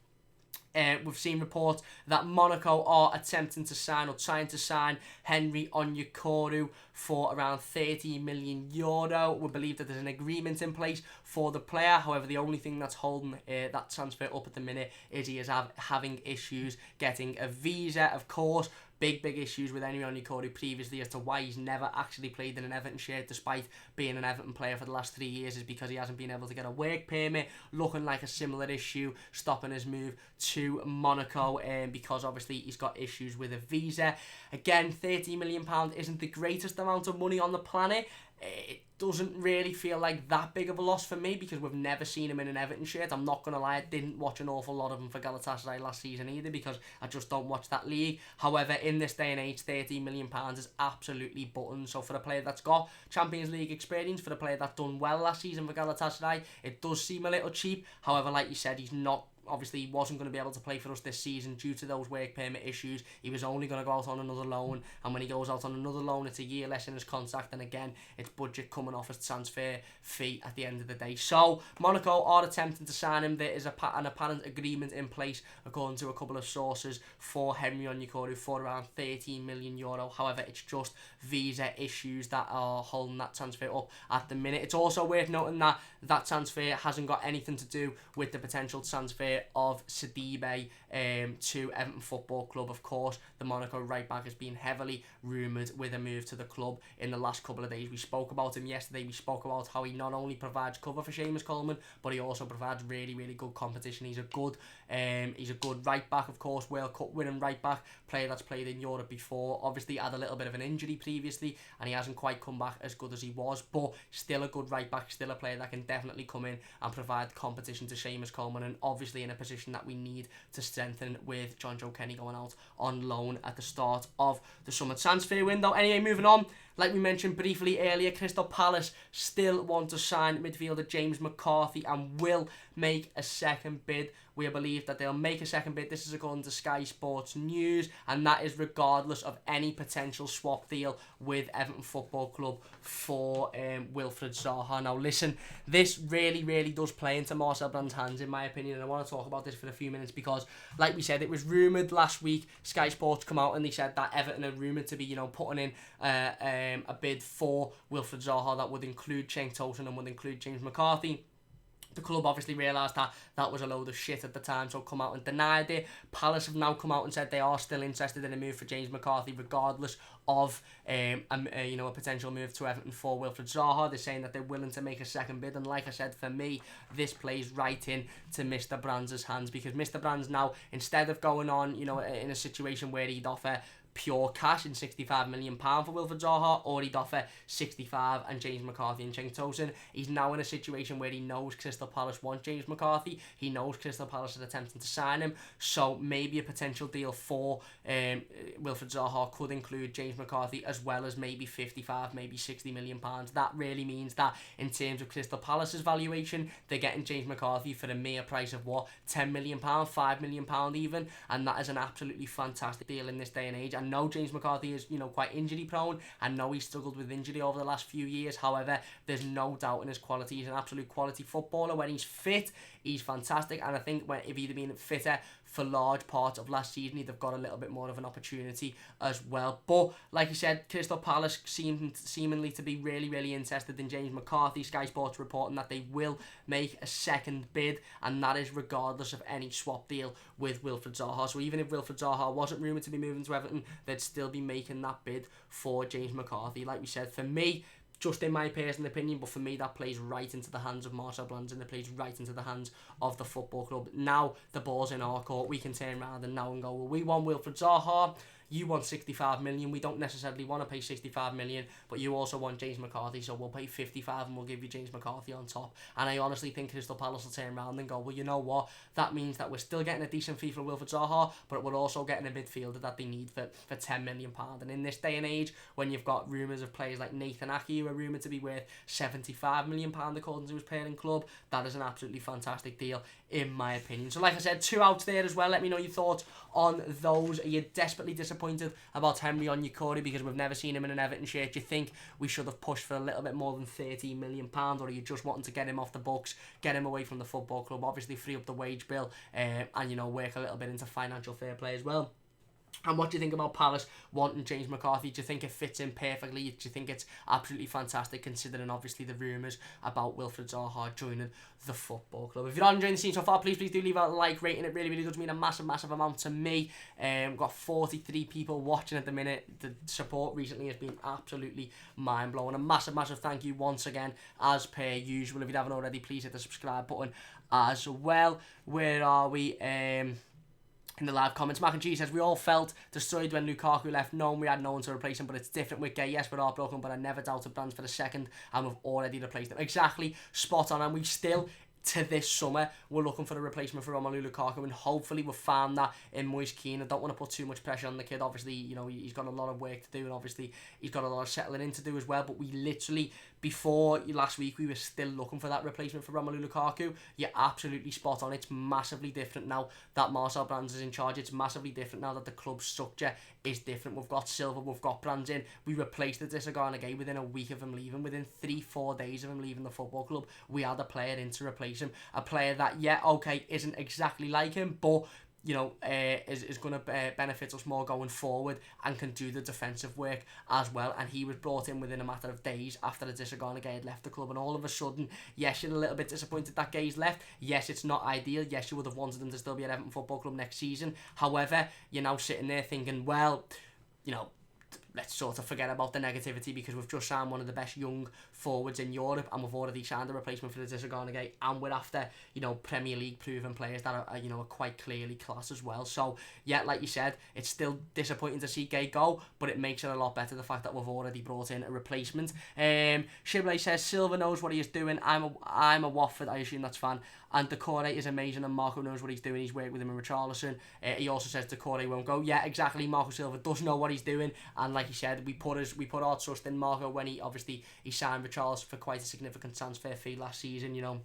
we've seen reports that Monaco are attempting to sign or trying to sign Henry Onyekuru for around €30 million. We believe that there's an agreement in place for the player. However, the only thing that's holding that transfer up at the minute is he is having issues getting a visa. Of course, big issues with Henry Onyekuru previously as to why he's never actually played in an Everton shirt despite being an Everton player for the last 3 years is because he hasn't been able to get a work permit. Looking like a similar issue stopping his move to Monaco, because obviously he's got issues with a visa. Again, £30 million isn't the greatest amount of money on the planet. It doesn't really feel like that big of a loss for me because we've never seen him in an Everton shirt. I'm not going to lie, I didn't watch an awful lot of him for Galatasaray last season either because I just don't watch that league. However, in this day and age, £30 million is absolutely button. So for a player that's got Champions League experience, for a player that's done well last season for Galatasaray, it does seem a little cheap. However, like you said, he's not... Obviously, he wasn't going to be able to play for us this season due to those work permit issues. He was only going to go out on another loan, and when he goes out on another loan, it's a year less in his contract, and again, it's budget coming off his transfer fee at the end of the day. So, Monaco are attempting to sign him. There is an apparent agreement in place, according to a couple of sources, for Henry Onyekuru for around €13 million. However, it's just visa issues that are holding that transfer up at the minute. It's also worth noting that that transfer hasn't got anything to do with the potential transfer of Sidibe to Everton Football Club. Of course, the Monaco right back has been heavily rumoured with a move to the club in the last couple of days. We spoke about him yesterday. We spoke about how he not only provides cover for Seamus Coleman, but he also provides really good competition. He's a good right back, of course, World Cup winning right back, player that's played in Europe before. Obviously had a little bit of an injury previously and he hasn't quite come back as good as he was, but still a good right back, still a player that can definitely come in and provide competition to Seamus Coleman, and obviously in a position that we need to strengthen with John Joe Kenny going out on loan at the start of the summer transfer window. Anyway, moving on, like we mentioned briefly earlier, Crystal Palace still want to sign midfielder James McCarthy and will make a second bid. We believe that they'll make a second bid. This is according to Sky Sports News, and that is regardless of any potential swap deal with Everton Football Club for Wilfred Zaha. Now listen, this really does play into Marcel Brand's hands in my opinion, and I want to talk about this for a few minutes because, like we said, it was rumoured last week. Sky Sports come out and they said that Everton are rumoured to be, putting in a bid for Wilfred Zaha that would include Cenk Tosun and would include James McCarthy. The club obviously realised that that was a load of shit at the time, so come out and denied it. Palace have now come out and said they are still interested in a move for James McCarthy, regardless of a potential move to Everton for Wilfred Zaha. They're saying that they're willing to make a second bid, and like I said, for me, this plays right in to Mr. Brands' hands because Mr. Brands now, instead of going on, in a situation where he'd offer pure cash in £65 million for Wilfried Zaha, or he'd offer 65 and James McCarthy and Cenk Tosun. He's now in a situation where he knows Crystal Palace want James McCarthy. He knows Crystal Palace are attempting to sign him, so maybe a potential deal for Wilfried Zaha could include James McCarthy as well as maybe 55, maybe £60 million. That really means that in terms of Crystal Palace's valuation, they're getting James McCarthy for a mere price of what, £10 million, £5 million even, and that is an absolutely fantastic deal in this day and age. I know James McCarthy is, quite injury prone. I know he's struggled with injury over the last few years. However, there's no doubt in his quality. He's an absolute quality footballer. When he's fit, he's fantastic, and I think if he'd have been fitter for large parts of last season, he'd have got a little bit more of an opportunity as well. But like you said, Crystal Palace seemingly to be really, really interested in James McCarthy. Sky Sports reporting that they will make a second bid, and that is regardless of any swap deal with Wilfried Zaha. So even if Wilfried Zaha wasn't rumoured to be moving to Everton, they'd still be making that bid for James McCarthy. Like we said, for me, just in my personal opinion, but for me that plays right into the hands of Marcel Brands, and it plays right into the hands of the football club. Now the ball's in our court, we can turn around and now and go, well, we want Wilfried Zaha, you want 65 million, we don't necessarily want to pay 65 million, but you also want James McCarthy, so we'll pay 55 and we'll give you James McCarthy on top. And I honestly think Crystal Palace will turn around and go, well, you know what, that means that we're still getting a decent fee for Wilfried Zaha, but we're also getting a midfielder that they need for £10 million. And in this day and age, when you've got rumours of players like Nathan Ake, who are rumoured to be worth £75 million according to his parent club, that is an absolutely fantastic deal in my opinion. So like I said, 2 outs there as well. Let me know your thoughts on those. Are you desperately disappointed about Henry Onyekuru because we've never seen him in an Everton shirt? Do you think we should have pushed for a little bit more than £13 million, or are you just wanting to get him off the books, get him away from the football club, obviously free up the wage bill, and work a little bit into financial fair play as well? And what do you think about Palace wanting James McCarthy? Do you think it fits in perfectly? Do you think it's absolutely fantastic, considering obviously the rumours about Wilfried Zaha joining the football club? If you're not enjoying the scene so far, please do leave a like rating. It really, really does mean a massive amount to me. We've got 43 people watching at the minute. The support recently has been absolutely mind-blowing. A massive thank you once again, as per usual. If you haven't already, please hit the subscribe button as well. Where are we? In the live comments, Mac and G says, we all felt destroyed when Lukaku left, knowing we had no one to replace him, but it's different with Gay. Yes, we're heartbroken, but I never doubted plans for the second, and we've already replaced him. Exactly, spot on, and we still, to this summer, we're looking for a replacement for Romelu Lukaku, and hopefully we've found that in Moise Kean. I don't want to put too much pressure on the kid. Obviously, he's got a lot of work to do, and obviously he's got a lot of settling in to do as well, but we literally, before last week, we were still looking for that replacement for Romelu Lukaku. You're absolutely spot on. It's massively different now that Marcel Brands is in charge. It's massively different now that the club structure is different. We've got Silva, we've got Brands in. We replaced Doucoure within a week of him leaving. Within 3-4 days of him leaving the football club, we had a player in to replace him. A player that, isn't exactly like him, but is going to benefit us more going forward and can do the defensive work as well. And he was brought in within a matter of days after Doucoure had left the club, and all of a sudden, yes, you're a little bit disappointed that Gay's left. Yes, it's not ideal. Yes, you would have wanted him to still be at Everton Football Club next season. However, you're now sitting there thinking, well, let's sort of forget about the negativity, because we've just signed one of the best young forwards in Europe, and we've already signed a replacement for the Doucoure, and we're after, Premier League proven players that are are quite clearly class as well. So, yeah, like you said, it's still disappointing to see Gay go, but it makes it a lot better, the fact that we've already brought in a replacement. Shibley says, Silva knows what he is doing. I'm a Watford, I assume that's fan. And Doucoure is amazing, and Marco knows what he's doing. He's worked with him in Richarlison. He also says Doucoure won't go. Yeah, exactly. Marco Silva does know what he's doing, and like he said, we put our trust in Marco when he signed Richarlison for quite a significant transfer fee last season.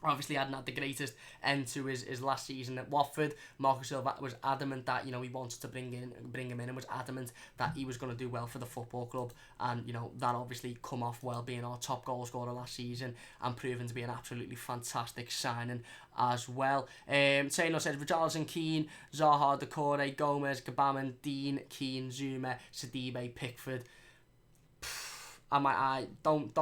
Obviously hadn't had the greatest end to his last season at Watford. Marco Silva was adamant that he wanted to bring him in, and was adamant that he was going to do well for the football club, and that obviously come off well, being our top goal scorer last season and proven to be an absolutely fantastic signing as well. Taylor says Richarlison, Keane, Zaha, Doucoure, Gomez, Gabaman, Dean, Keane, Zuma, Sidibe, Pickford. Don't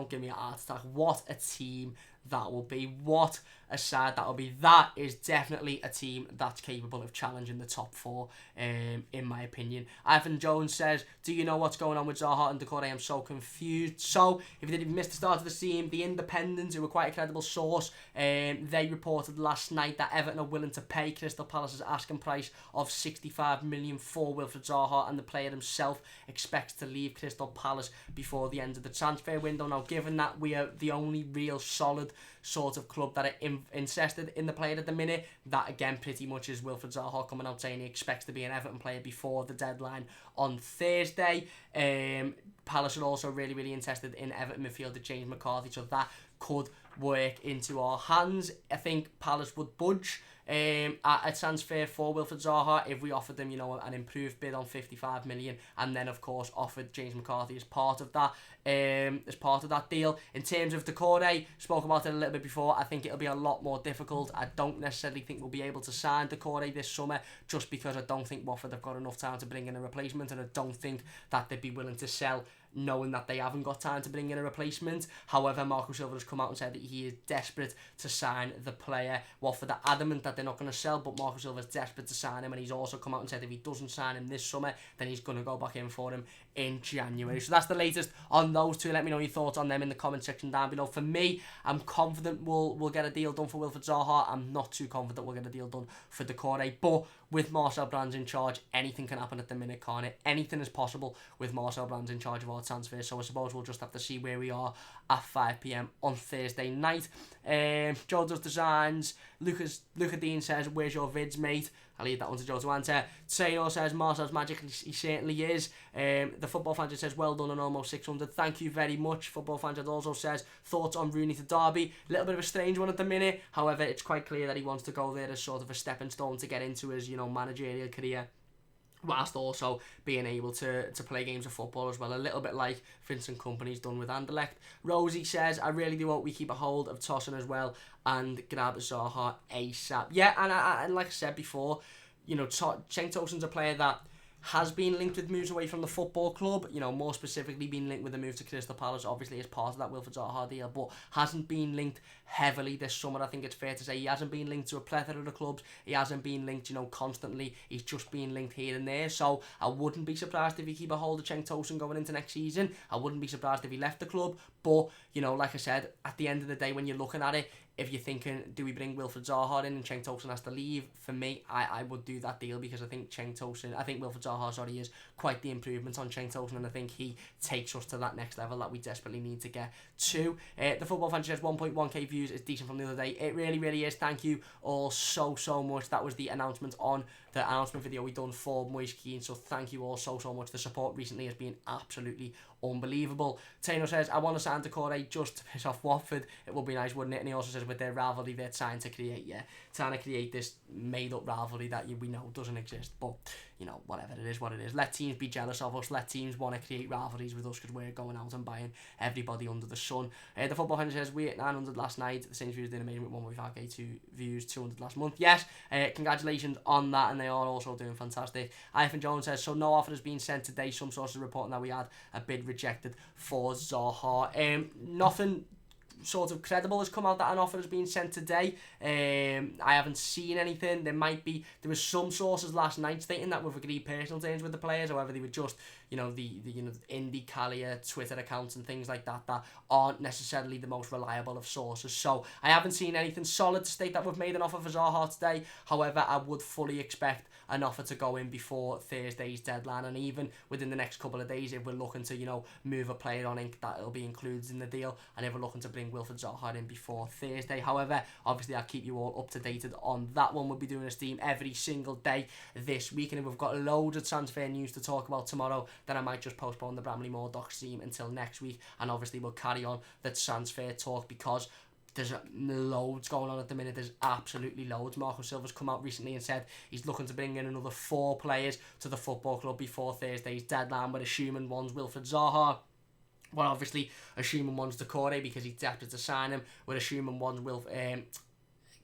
give me a heart attack. What a team that will be. What a side that will be. That is definitely a team that's capable of challenging the top four, in my opinion. Ivan Jones says, do you know what's going on with Zaha and Doucoure? I am so confused. So, if you didn't miss the start of the stream, the Independent, who were quite a credible source, they reported last night that Everton are willing to pay Crystal Palace's asking price of 65 million for Wilfried Zaha, and the player himself expects to leave Crystal Palace before the end of the transfer window. Now, given that we are the only real solid sort of club that are interested in the player at the minute, that again pretty much is Wilfried Zaha coming out saying he expects to be an Everton player before the deadline on Thursday. Palace are also really interested in Everton midfielder James McCarthy, so that could work into our hands. I think Palace would budge at a transfer for Wilfried Zaha if we offered them, you know, an improved bid on 55 million, and then of course offered James McCarthy as part of that deal. In terms of Doucoure, spoke about it a little bit before. I think it'll be a lot more difficult. I don't necessarily think we'll be able to sign Doucoure this summer, just because I don't think Watford have got enough time to bring in a replacement, and I don't think that they'd be willing to sell knowing that they haven't got time to bring in a replacement. However, Marco Silva has come out and said that he is desperate to sign the player. Watford are adamant that they're not going to sell, but Marco Silva is desperate to sign him, and he's also come out and said if he doesn't sign him this summer, then he's going to go back in for him in January. So that's the latest on those two. Let me know your thoughts on them in the comment section down below. For me, I'm confident we'll get a deal done for Wilfried Zaha. I'm not too confident we'll get a deal done for Doucoure, but with Marcel Brands in charge, anything can happen at the minute, can't it? Anything is possible with Marcel Brands in charge of our transfers, so I suppose we'll just have to see where we are at 5 PM on Thursday night. Joe does designs. Luca Dean says, where's your vids, mate? I'll leave that one to Joe to answer. Taylor says, Marcel's magic, he certainly is. The Football Fan says, well done on almost 600. Thank you very much. Football Fan also says, thoughts on Rooney to Derby? A little bit of a strange one at the minute. However, it's quite clear that he wants to go there as sort of a stepping stone to get into his, you know, managerial career, whilst also being able to play games of football as well, a little bit like Vincent Kompany's done with Anderlecht. Rosie says, I really do hope we keep a hold of Tosin as well and grab Zaha ASAP. Yeah, and like I said before, you know, Cenk Tosun's a player that has been linked with moves away from the football club, you know, more specifically been linked with a move to Crystal Palace, obviously as part of that Wilfried Zaha deal, but hasn't been linked heavily this summer. I think it's fair to say he hasn't been linked to a plethora of the clubs. He hasn't been linked, you know, constantly. He's just been linked here and there, so I wouldn't be surprised if he keep a hold of Cenk Tosun going into next season. I wouldn't be surprised if he left the club, but, you know, like I said, at the end of the day, when you're looking at it, if you're thinking, do we bring Wilfried Zaha in and Cenk Tosun has to leave? For me, I would do that deal, because I think Wilfried Zaha, is quite the improvement on Cenk Tosun, and I think he takes us to that next level that we desperately need to get to. The Football Fan says 1.1k views is decent from the other day. It really is. Thank you all so much. That was the announcement on the announcement video we done for Moise Keane, so thank you all so much. The support recently has been absolutely unbelievable. Tano says, I want to sign Doucoure just to piss off Watford. It would be nice, wouldn't it? And he also says, with their rivalry they're trying to create this made-up rivalry that we know doesn't exist. But, you know, whatever, it is what it is. Let teams be jealous of us. Let teams want to create rivalries with us because we're going out and buying everybody under the sun. The Football Fan says, we hit 900 last night. The Saints views did amazing with 1.5k views, 200 last month. Yes, congratulations on that, and they are also doing fantastic. Ivan Jones says, so no offer has been sent today. Some sources reporting that we had a bid rejected for Zaha. Nothing sort of credible has come out that an offer has been sent today. I haven't seen anything. There was some sources last night stating that we've agreed personal terms with the players. However, they were just, you know, the Indie Callier Twitter accounts and things like that aren't necessarily the most reliable of sources. So I haven't seen anything solid to state that we've made an offer for Zaha today. However, I would fully expect an offer to go in before Thursday's deadline, and even within the next couple of days, if we're looking to, you know, move a player on ink, that'll be included in the deal, and if we're looking to bring Wilfried Zaha in before Thursday. However, obviously I'll keep you all up to date on that one. We'll be doing a stream every single day this week, and if we've got loads of transfer news to talk about tomorrow, then I might just postpone the Bramley Moor Dock stream until next week, and obviously we'll carry on the transfer talk because there's loads going on at the minute. There's absolutely loads. Marco Silva's come out recently and said he's looking to bring in another 4 players to the football club before Thursday's deadline, with assuming one's Wilfried Zaha. Well, obviously, assuming one's Doucoure because he's desperate to sign him. We're assuming one's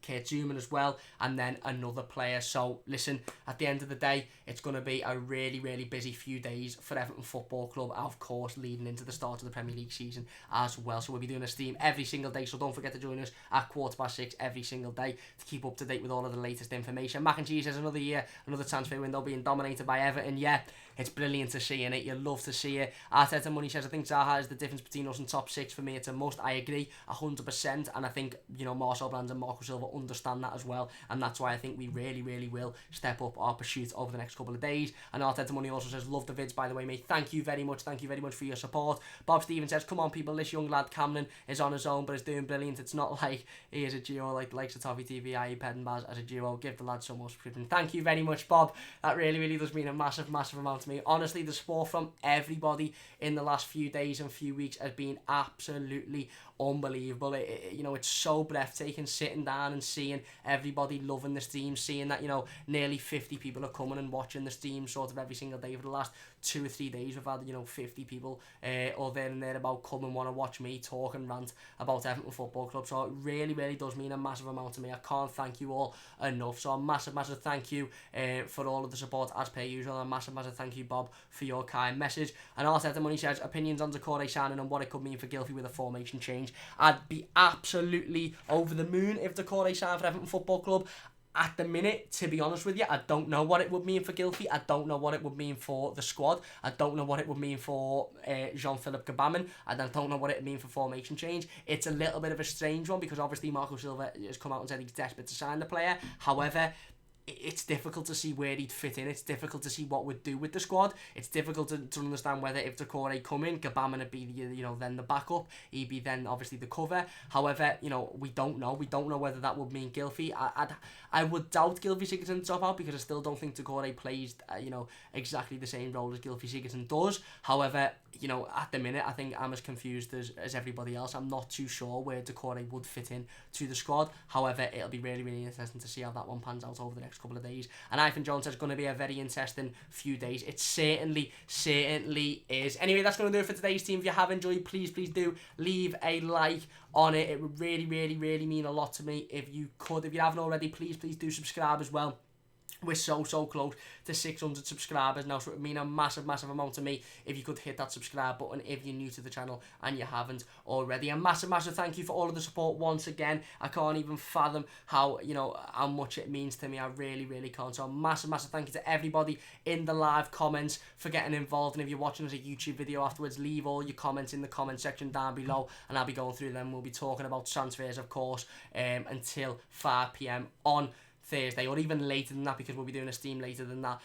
Kurt Zouma as well, and then another player. So listen, at the end of the day, it's going to be a really, really busy few days for Everton Football Club, of course, leading into the start of the Premier League season as well. So we'll be doing a stream every single day, so don't forget to join us at 6:15 every single day to keep up to date with all of the latest information. Mac and Cheese says another year, another transfer window being dominated by Everton. Yeah, it's brilliant to see, innit? You love to see it. Arteta Money says, I think Zaha is the difference between us and top 6. For me, it's a must. I agree 100%, and I think, Marcel Brands and Marco Silva understand that as well, and that's why I think we really, really will step up our pursuit over the next couple of days. And Arteta Money also says, love the vids, by the way, mate. Thank you very much for your support. Bob Stevens says, come on, people, this young lad Camden is on his own, but is doing brilliant. It's not like he is a duo like the likes of Toffee TV, iPad and Baz as a duo. Give the lad so much subscription. Thank you very much, Bob. That really, really does mean a massive, massive amount to me. Honestly, the support from everybody in the last few days and few weeks has been absolutely unbelievable. It's so breathtaking sitting down and seeing everybody loving the stream, seeing that, nearly 50 people are coming and watching the stream sort of every single day for the last 2 or 3 days. We've had, 50 people or there and there about come and want to watch me talk and rant about Everton Football Club. So it really, really does mean a massive amount to me. I can't thank you all enough. So a massive, massive thank you for all of the support as per usual. And a massive, massive thank you, Bob, for your kind message. And also, the Money says, opinions on Doucoure signing and what it could mean for Gylfi with a formation change. I'd be absolutely over the moon if Doucoure signed for Everton Football Club. At the minute, to be honest with you, I don't know what it would mean for Gylfi. I don't know what it would mean for the squad. I don't know what it would mean for Jean-Philippe Gbamin. And I don't know what it would mean for formation change. It's a little bit of a strange one because obviously Marco Silva has come out and said he's desperate to sign the player. However, it's difficult to see where he'd fit in. It's difficult to see what we'd do with the squad. It's difficult to understand whether if Doucoure come in, Gbamin would be then the backup. He'd be then obviously the cover. However, we don't know. We don't know whether that would mean Gylfi. I would doubt Gylfi Sigurdsson drop out because I still don't think Doucoure plays exactly the same role as Gylfi Sigurdsson does. However, at the minute I think I'm as confused as everybody else. I'm not too sure where Doucoure would fit in to the squad. However, it'll be really, really interesting to see how that one pans out over the next couple of days. And Ivan Jones says it's going to be a very interesting few days. It certainly is. Anyway, that's going to do it for today's team. If you have enjoyed, please do leave a like on it. It would really, really, really mean a lot to me if you could. If you haven't already, please do subscribe as well. We're so close to 600 subscribers now, so it would mean a massive, massive amount to me if you could hit that subscribe button if you're new to the channel and you haven't already. A massive, massive thank you for all of the support once again. I can't even fathom how much it means to me. I really, really can't. So a massive, massive thank you to everybody in the live comments for getting involved. And if you're watching as a YouTube video afterwards, leave all your comments in the comment section down below and I'll be going through them. We'll be talking about transfers, of course, until 5 PM on Thursday, or even later than that, because we'll be doing a stream later than that,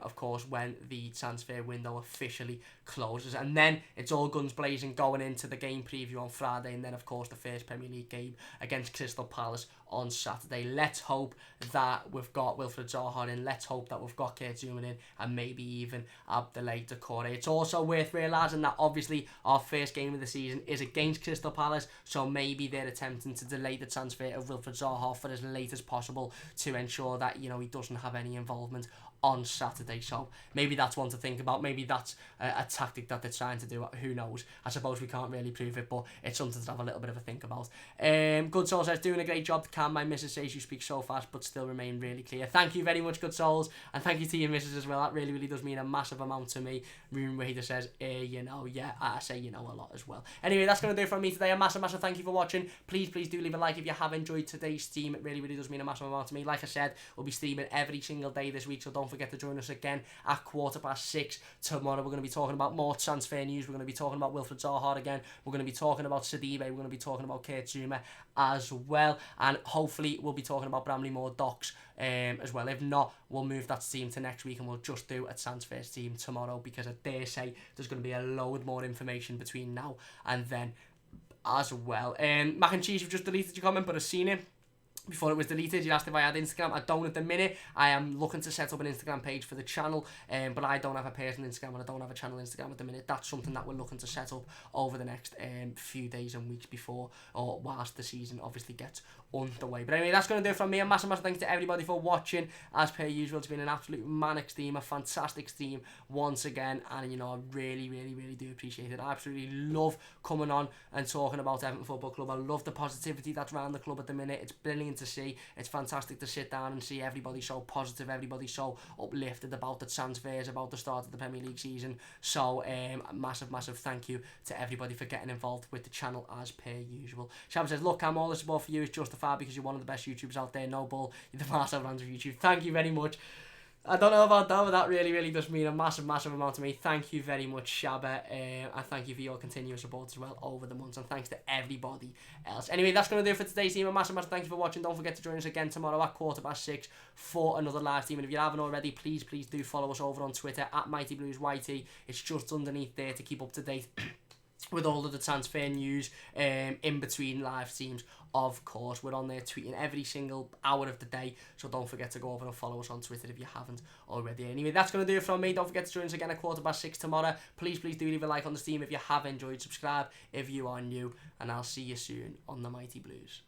of course, when the transfer window officially closes. And then it's all guns blazing going into the game preview on Friday, and then of course the first Premier League game against Crystal Palace on Saturday. Let's hope that we've got Wilfried Zaha in, let's hope that we've got Kurt Zouma in, and maybe even Abdoulaye Doucoure. It's also worth realising that obviously our first game of the season is against Crystal Palace, so maybe they're attempting to delay the transfer of Wilfried Zaha for as late as possible to ensure that he doesn't have any involvement on Saturday. So maybe that's one to think about. Maybe that's a tactic that they're trying to do. Who knows? I suppose we can't really prove it, but it's something to have a little bit of a think about. Good Soul says, doing a great job. Cam, my missus says you speak so fast but still remain really clear. Thank you very much, Good Souls, and thank you to your missus as well. That really, really does mean a massive amount to me. Rune Wader says, yeah, I say a lot as well. Anyway, that's going to do it from me today. A massive, massive thank you for watching. Please do leave a like if you have enjoyed today's stream. It really, really does mean a massive amount to me. Like I said, we'll be streaming every single day this week, so don't forget to join us again at 6:15 tomorrow. We're going to be talking about more transfer news. We're going to be talking about Wilfried Zaha again. We're going to be talking about Sidibe. We're going to be talking about Kurt Zouma as well, and hopefully we'll be talking about Bramley Moore Docs as well. If not, we'll move that stream to next week and we'll just do a transfer stream tomorrow, because I dare say there's going to be a load more information between now and then as well. Mac and Cheese, you've just deleted your comment, but I've seen it before it was deleted. You asked if I had Instagram. I don't at the minute. I am looking to set up an Instagram page for the channel, but I don't have a personal Instagram and I don't have a channel Instagram at the minute. That's something that we're looking to set up over the next few days and weeks before, or whilst the season obviously gets underway. But anyway, that's going to do it from me. A massive thanks to everybody for watching. As per usual, it's been an absolute manic stream, a fantastic stream once again, and I really, really, really do appreciate it. I absolutely love coming on and talking about Everton Football Club. I love the positivity that's around the club at the minute. It's brilliant thing to see. It's fantastic to sit down and see everybody so positive, everybody so uplifted about the transfers, about the start of the Premier League season. So massive thank you to everybody for getting involved with the channel as per usual. Shab says, look, Cam, all the support for you is justified because you're one of the best YouTubers out there. No bull, you're the master of YouTube. Thank you very much. I don't know about that, but that really does mean a massive amount to me. Thank you very much, Shabba, and thank you for your continuous support as well over the months, and thanks to everybody else. Anyway, that's going to do it for today's team. A massive thank you for watching. Don't forget to join us again tomorrow at 6:15 for another live stream, and if you haven't already, please do follow us over on Twitter at MightyBluesYT. It's just underneath there to keep up to date with all of the transfer news in between live streams. Of course, we're on there tweeting every single hour of the day, so don't forget to go over and follow us on Twitter if you haven't already. Anyway, that's going to do it from me. Don't forget to join us again at 6:15 tomorrow. Please do leave a like on the stream if you have enjoyed. Subscribe if you are new, and I'll see you soon on the Mighty Blues.